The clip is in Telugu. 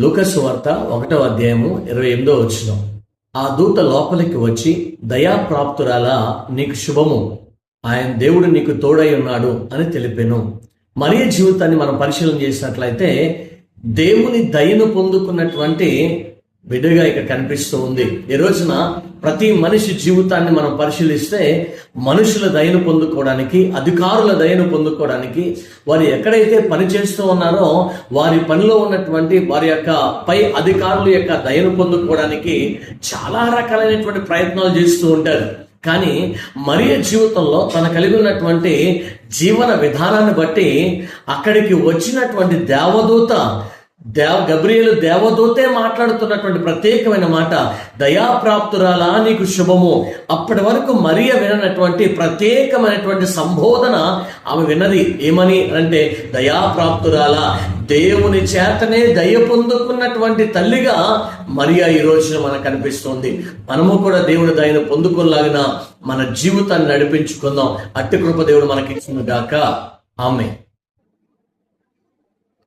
లూకాసు వార్త 1వ అధ్యాయము 28వ వచనం. ఆ దూత లోపలికి వచ్చి, దయాప్రాప్తురాలా, నీకు శుభము, ఆయన దేవుడు నీకు తోడై ఉన్నాడు అని తెలిపెను. మరియ జీవితాన్ని మనం పరిశీలన చేసినట్లయితే దేవుని దయను పొందుకున్నటువంటి బిడ్డగా ఇక్కడ కనిపిస్తూ ఉంది. ఈ రోజున ప్రతి మనిషి జీవితాన్ని మనం పరిశీలిస్తే మనుషుల దయను పొందుకోవడానికి, అధికారుల దయను పొందుకోవడానికి, వారు ఎక్కడైతే పని చేస్తూ ఉన్నారో వారి పనిలో ఉన్నటువంటి వారి యొక్క పై అధికారుల యొక్క దయను పొందుకోవడానికి చాలా రకాలైనటువంటి ప్రయత్నాలు చేస్తూ ఉంటారు. కానీ మరియ జీవితంలో తన కలిగి ఉన్నటువంటి జీవన విధానాన్ని బట్టి అక్కడికి వచ్చినటువంటి దేవదూత గబ్రియేలు దేవదూతే మాట్లాడుతున్నటువంటి ప్రత్యేకమైన మాట, దయాప్రాప్తురాలా నీకు శుభము. అప్పటి వరకు మరియ విననటువంటి ప్రత్యేకమైనటువంటి సంబోధన ఆమె విన్నది. ఏమని అంటే, దయాప్రాప్తురాలా, దేవుని చేతనే దయ పొందుకున్నటువంటి తల్లిగా మరియా ఈ రోజున మనకు కనిపిస్తుంది. మనము కూడా దేవుని దయను పొందుకునేలాగిన మన జీవితాన్ని నడిపించుకుందాం. అట్టి కృప దేవుడు మనకి ఇచ్చిన గాక. ఆమేన్.